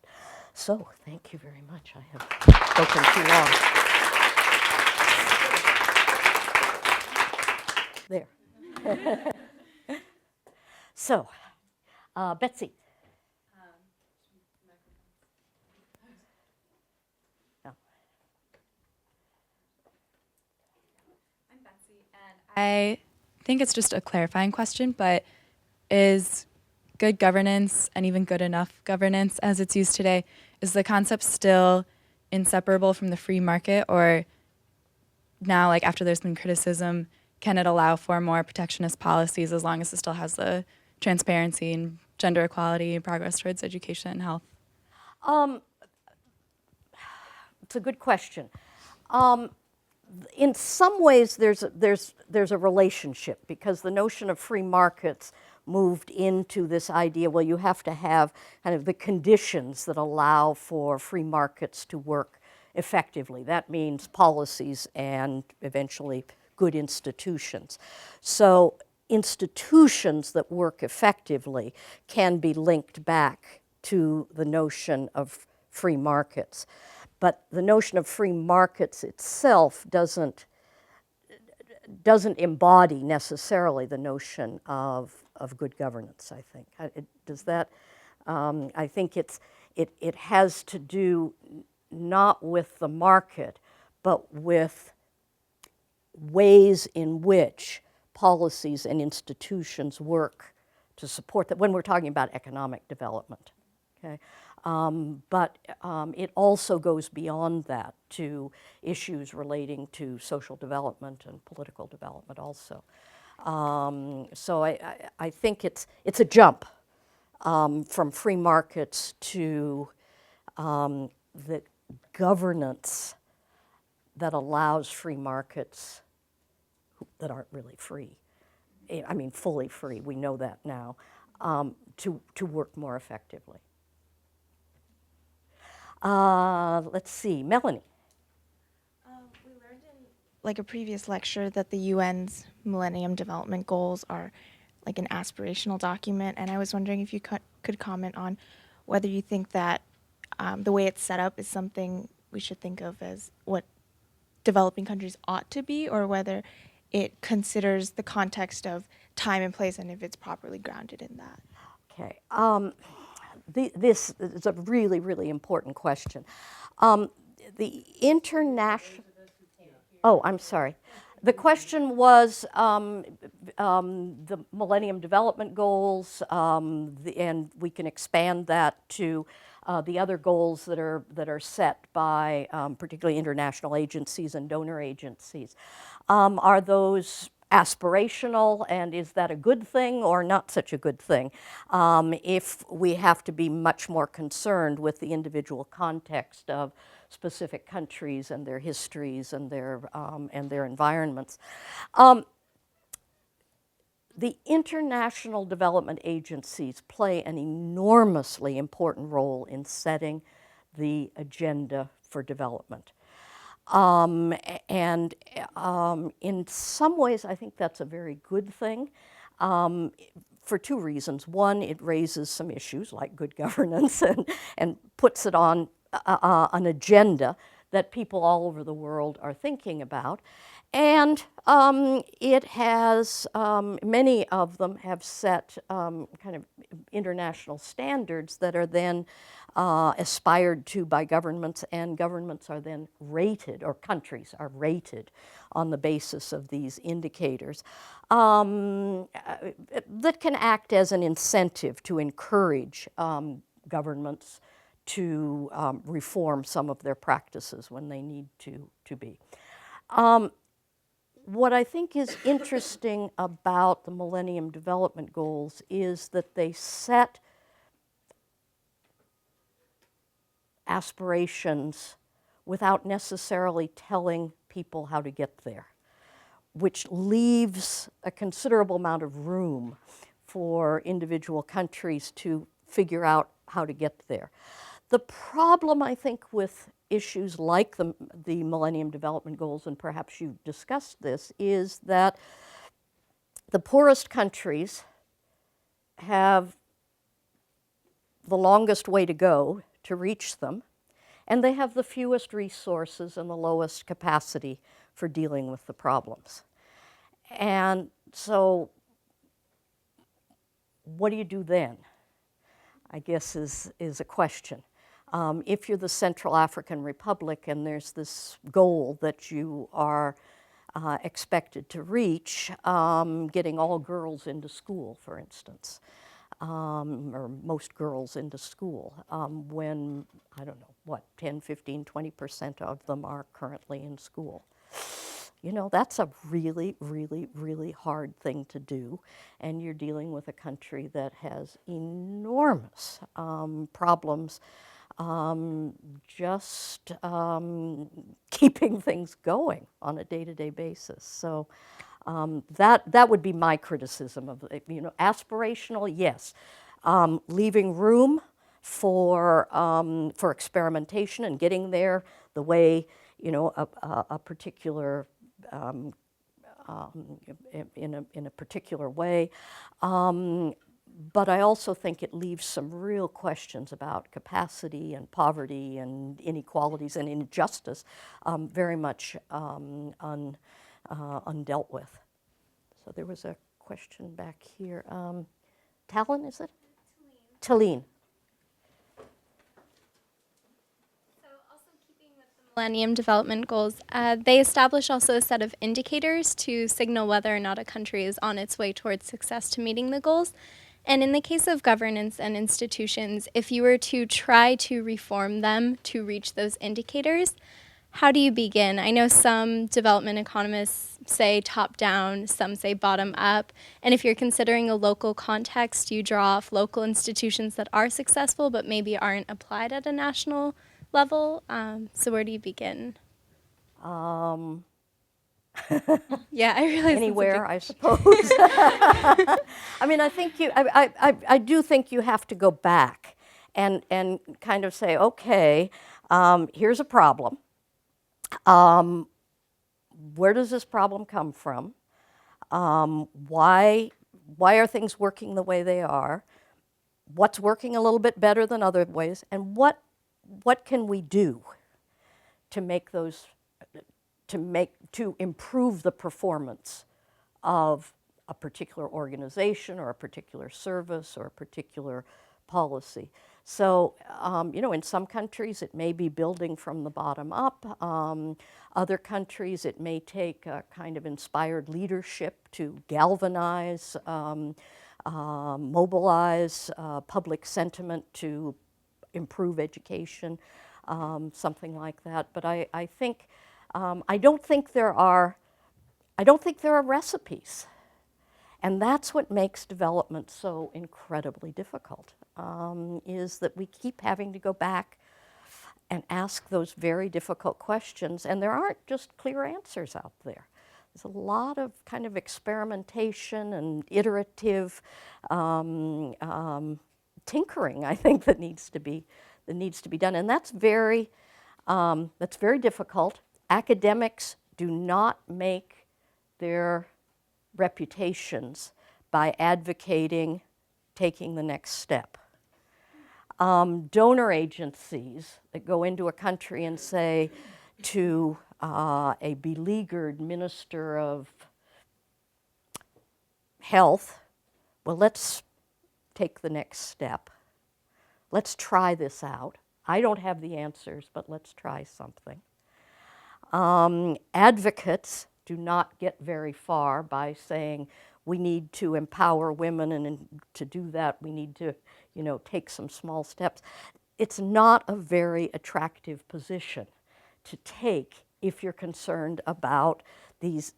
So thank you very much. I have spoken too long. There. So, Betsy. I think it's just a clarifying question, but is good governance and even good enough governance as it's used today, is the concept still inseparable from the free market, or now, like after there's been criticism, can it allow for more protectionist policies as long as it still has the transparency and gender equality and progress towards education and health? It's a good question. In some ways, there's a relationship, because the notion of free markets moved into this idea, well, you have to have kind of the conditions that allow for free markets to work effectively. That means policies and eventually good institutions. So institutions that work effectively can be linked back to the notion of free markets. But the notion of free markets itself doesn't embody necessarily the notion of good governance, I think. I think it has to do not with the market, but with ways in which policies and institutions work to support that, when we're talking about economic development. Okay? But it also goes beyond that to issues relating to social development and political development also. So I think it's a jump from free markets to the governance that allows free markets that aren't really free, I mean fully free, we know that now, to work more effectively. Let's see, Melanie. We learned in like a previous lecture that the UN's Millennium Development Goals are like an aspirational document, and I was wondering if you could comment on whether you think that the way it's set up is something we should think of as what developing countries ought to be, or whether it considers the context of time and place and if it's properly grounded in that. Okay. This is a really, really important question. The international... Oh, I'm sorry. The question was the Millennium Development Goals, and we can expand that to the other goals that are set by particularly international agencies and donor agencies. Are those aspirational, and is that a good thing or not such a good thing? If we have to be much more concerned with the individual context of specific countries and their histories and their environments. The international development agencies play an enormously important role in setting the agenda for development. And in some ways, I think that's a very good thing for two reasons. One, it raises some issues like good governance and puts it on an agenda that people all over the world are thinking about. And it has, many of them have set kind of international standards that are then aspired to by governments, and governments are then rated, or countries are rated on the basis of these indicators that can act as an incentive to encourage governments to reform some of their practices when they need to be. What I think is interesting about the Millennium Development Goals is that they set aspirations without necessarily telling people how to get there, which leaves a considerable amount of room for individual countries to figure out how to get there. The problem, I think, with issues like the Millennium Development Goals, and perhaps you've discussed this, is that the poorest countries have the longest way to go to reach them, and they have the fewest resources and the lowest capacity for dealing with the problems. And so what do you do then, I guess is a question. If you're the Central African Republic and there's this goal that you are expected to reach, getting all girls into school, for instance, or most girls into school, when, I don't know, what, 10, 15, 20% of them are currently in school. You know, that's a really, really, really hard thing to do, and you're dealing with a country that has enormous problems just keeping things going on a day-to-day basis. So that would be my criticism of it. You know, aspirational, yes. Leaving room for experimentation and getting there the way, you know, a particular in a particular way. But I also think it leaves some real questions about capacity and poverty and inequalities and injustice very much undealt with. So there was a question back here. Talon, is it? Talene. Millennium Development Goals, they establish also a set of indicators to signal whether or not a country is on its way towards success to meeting the goals. And in the case of governance and institutions, if you were to try to reform them to reach those indicators, how do you begin? I know some development economists say top down, some say bottom up. And if you're considering a local context, you draw off local institutions that are successful but maybe aren't applied at a national level. So where do you begin? Yeah, I realize anywhere, I suppose. I mean, I think I do think you have to go back and kind of say, okay, here's a problem. Where does this problem come from? Why are things working the way they are? What's working a little bit better than other ways? And what can we do to make those, to improve the performance of a particular organization or a particular service or a particular policy? So, you know, in some countries it may be building from the bottom up. Other countries it may take a kind of inspired leadership to galvanize, mobilize public sentiment to improve education, something like that. But I think, I don't think there are I don't think there are recipes. And that's what makes development so incredibly difficult, is that we keep having to go back and ask those very difficult questions, and there aren't just clear answers out there. There's a lot of kind of experimentation and iterative tinkering, I think, that needs to be done, and that's very difficult. Academics do not make their reputations by advocating taking the next step. Donor agencies that go into a country and say to a beleaguered minister of health, well, let's take the next step. Let's try this out. I don't have the answers, but let's try something. Advocates do not get very far by saying we need to empower women, and to do that we need to, take some small steps. It's not a very attractive position to take if you're concerned about these,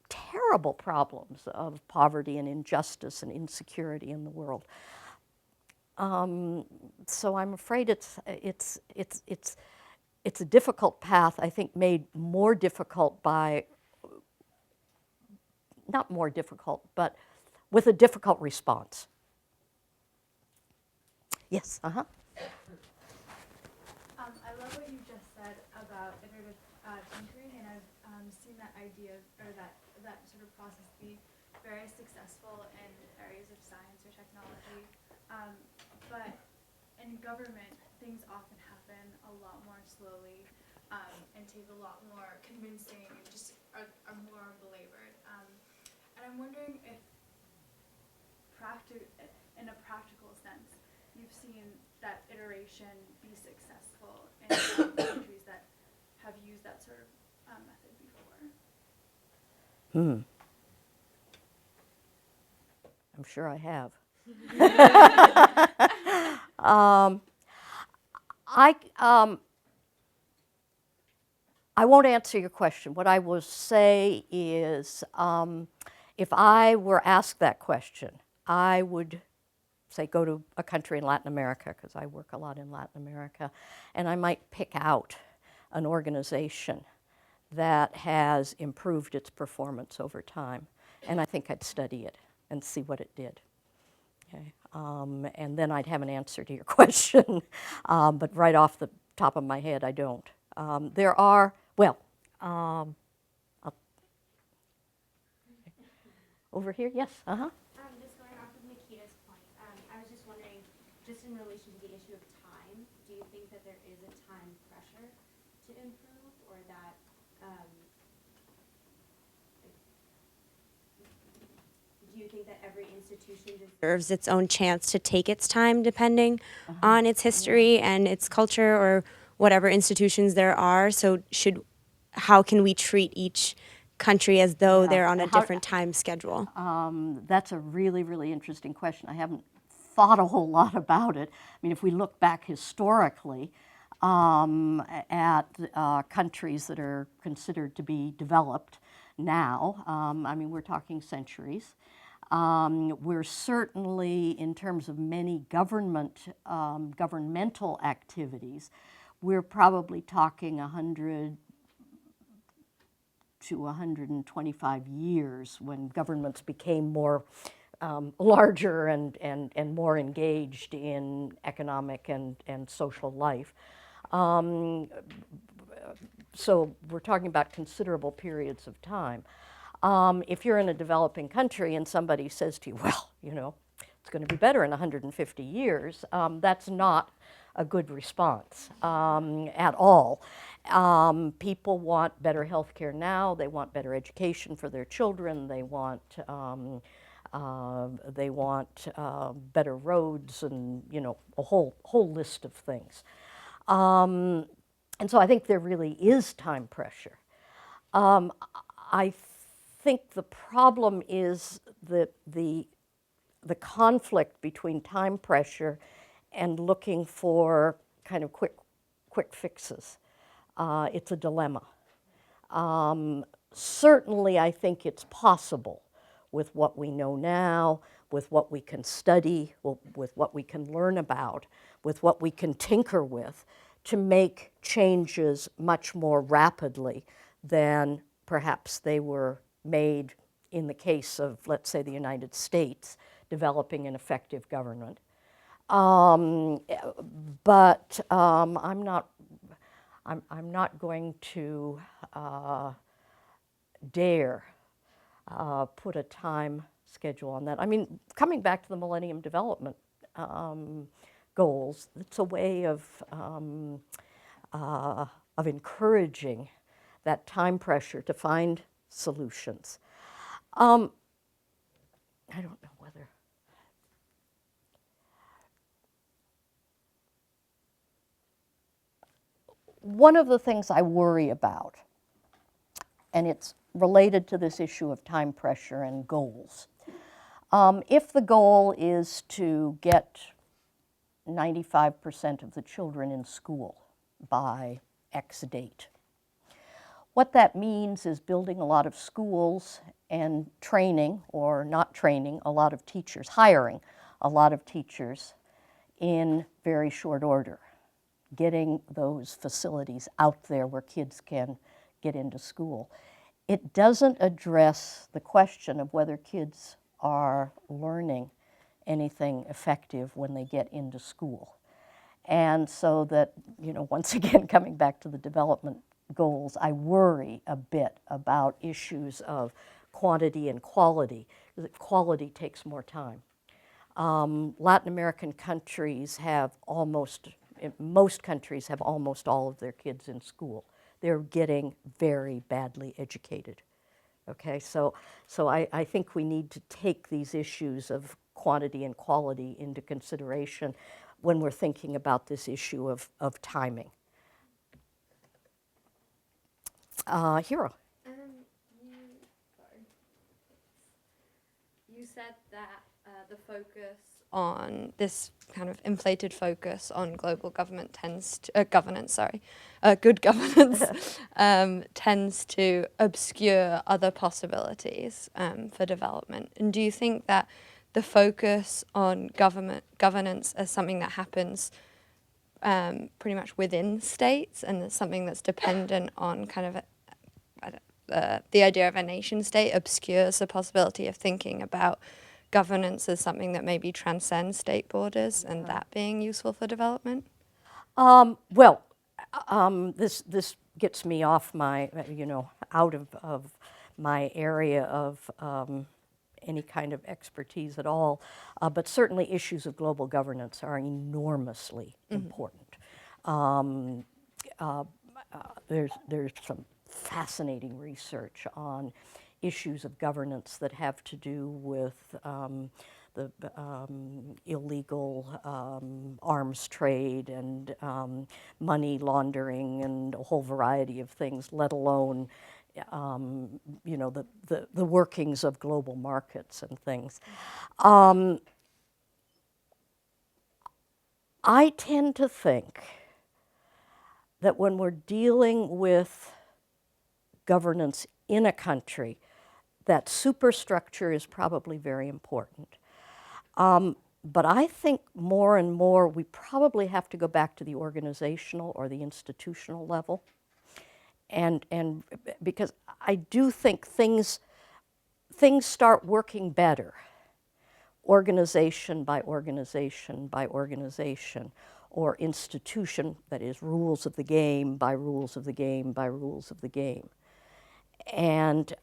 terrible problems of poverty and injustice and insecurity in the world. So I'm afraid it's a difficult path, I think made more difficult by, not more difficult, but with a difficult response. Yes, I love what you just said about iterative tinkering, and I've seen that idea, or that sort of process be very successful in areas of science or technology. But in government, things often happen a lot more slowly and take a lot more convincing and just are more belabored. And I'm wondering if, in a practical sense, you've seen that iteration be successful in countries that have used that sort of method before. I'm sure I have. I won't answer your question. What I will say is, if I were asked that question, I would say go to a country in Latin America, because I work a lot in Latin America, and I might pick out an organization that has improved its performance over time, and I think I'd study it and see what it did. Okay. And then I'd have an answer to your question, but right off the top of my head, I don't. There are, over here, yes, Just going off of Nikita's point, I was just wondering, just in relation to the issue of time, do you think that there is a time pressure to improve, or that do you think that every institution deserves its own chance to take its time, depending on its history and its culture, or whatever institutions there are? So how can we treat each country as though they're on a different time schedule? That's a really, really interesting question. I haven't thought a whole lot about it. I mean, if we look back historically at countries that are considered to be developed now, I mean, we're talking centuries. We're certainly, in terms of many governmental activities, we're probably talking 100 to 125 years when governments became more larger and more engaged in economic and social life. So we're talking about considerable periods of time. If you're in a developing country and somebody says to you, well, it's going to be better in 150 years, that's not a good response at all. People want better health care now. They want better education for their children. They want better roads, and a whole list of things. And so I think there really is time pressure. I think the problem is that the conflict between time pressure and looking for kind of quick fixes. It's a dilemma. certainly I think it's possible with what we know now, with what we can study, with what we can learn about, with what we can tinker with, to make changes much more rapidly than perhaps they were made in the case of, let's say, the United States developing an effective government. But I'm not going to dare put a time schedule on that. I mean, coming back to the Millennium Development Goals, it's a way of encouraging that time pressure to find solutions. I don't know whether. One of the things I worry about, and it's related to this issue of time pressure and goals. If the goal is to get 95% of the children in school by X date, what that means is building a lot of schools and training, or not training, a lot of teachers, hiring a lot of teachers in very short order, getting those facilities out there where kids can get into school. It doesn't address the question of whether kids are learning anything effective when they get into school. And so that, once again, coming back to the development goals, I worry a bit about issues of quantity and quality, because quality takes more time. Latin American countries have most countries have almost all of their kids in school. They're getting very badly educated. Okay, so I think we need to take these issues of quantity and quality into consideration when we're thinking about this issue of timing. Hero. You said that the focus on this kind of inflated focus on global government good governance tends to obscure other possibilities for development. And do you think that the focus on governance as something that happens pretty much within states, and it's something that's dependent on kind of the idea of a nation state, obscures the possibility of thinking about governance as something that maybe transcends state borders and that being useful for development? This gets me off my, out of my area of any kind of expertise at all, but certainly issues of global governance are enormously important. There's some fascinating research on issues of governance that have to do with the illegal arms trade and money laundering and a whole variety of things, let alone the workings of global markets and things. I tend to think that when we're dealing with governance in a country, that superstructure is probably very important. But I think more and more we probably have to go back to the organizational or the institutional level. And because I do think things start working better, organization by organization by organization, or institution, that is, rules of the game by rules of the game by rules of the game. And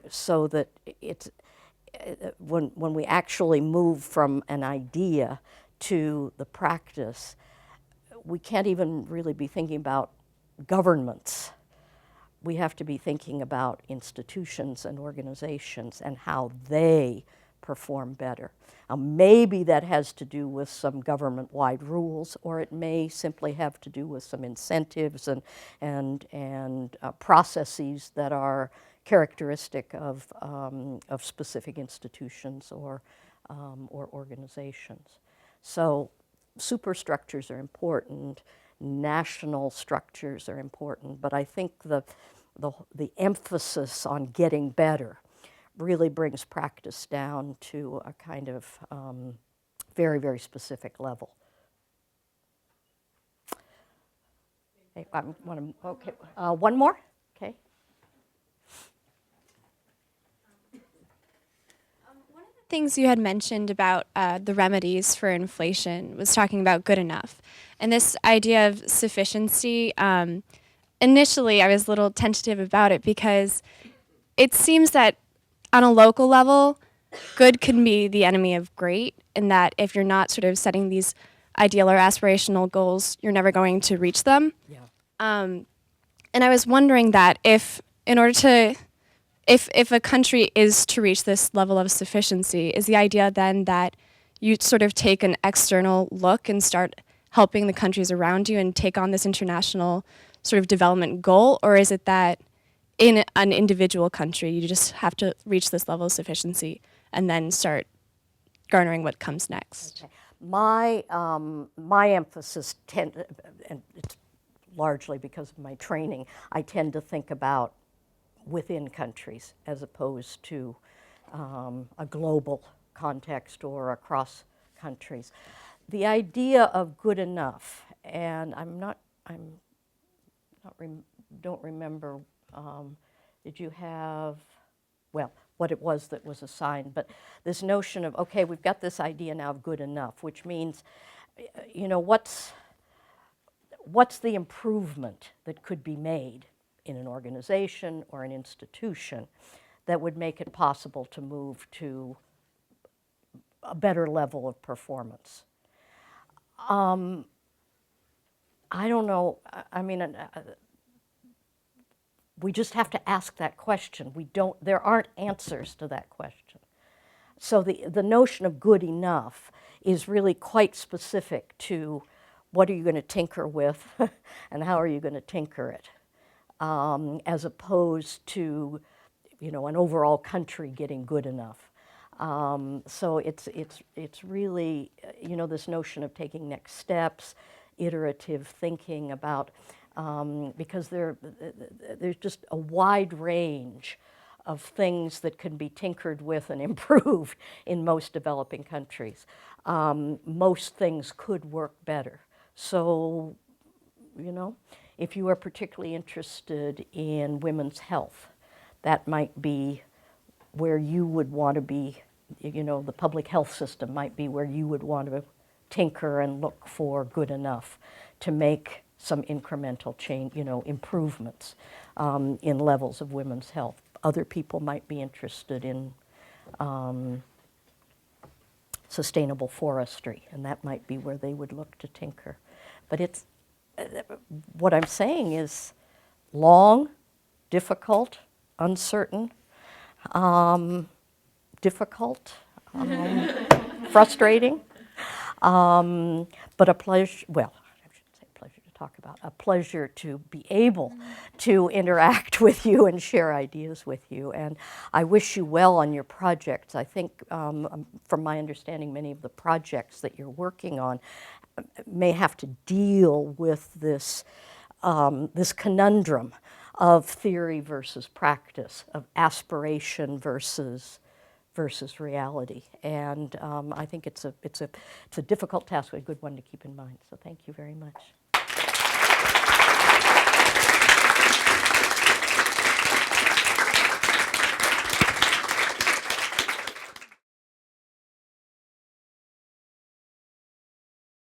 so that it's, when we actually move from an idea to the practice, we can't even really be thinking about governments. We have to be thinking about institutions and organizations and how they perform better. Now, maybe that has to do with some government-wide rules, or it may simply have to do with some incentives and processes that are characteristic of specific institutions or organizations. So superstructures are important, national structures are important, but I think the the emphasis on getting better really brings practice down to a kind of very, very specific level. Okay, one more? Okay. Things you had mentioned about the remedies for inflation was talking about good enough. And this idea of sufficiency, initially I was a little tentative about it because it seems that on a local level, good can be the enemy of great, and that if you're not sort of setting these ideal or aspirational goals, you're never going to reach them. Yeah. And I was wondering that if a country is to reach this level of sufficiency, is the idea then that you sort of take an external look and start helping the countries around you and take on this international sort of development goal, or is it that in an individual country you just have to reach this level of sufficiency and then start garnering what comes next? Okay. My emphasis and it's largely because of my training, I tend to think about within countries as opposed to a global context or across countries. The idea of good enough, and don't remember, did you have, well, what it was that was assigned, but this notion of, okay, we've got this idea now of good enough, which means, you know, what's the improvement that could be made in an organization or an institution that would make it possible to move to a better level of performance? I don't know, I mean, we just have to ask that question. There aren't answers to that question. So the notion of good enough is really quite specific to what are you going to tinker with and how are you going to tinker it, as opposed to, you know, an overall country getting good enough. So it's really, you know, this notion of taking next steps, iterative thinking about, because there's just a wide range of things that can be tinkered with and improved in most developing countries. Most things could work better. So, you know, if you are particularly interested in women's health, that might be where you would want to be, you know, the public health system might be where you would want to tinker and look for good enough to make some incremental change, you know, improvements in levels of women's health. Other people might be interested in sustainable forestry, and that might be where they would look to tinker. But it's, what I'm saying is long, difficult, uncertain, difficult, frustrating, but a pleasure, well, I shouldn't say pleasure to talk about, a pleasure to be able to interact with you and share ideas with you. And I wish you well on your projects. I think, from my understanding, many of the projects that you're working on may have to deal with this, this conundrum of theory versus practice, of aspiration versus reality. And I think it's a difficult task, but a good one to keep in mind. So thank you very much.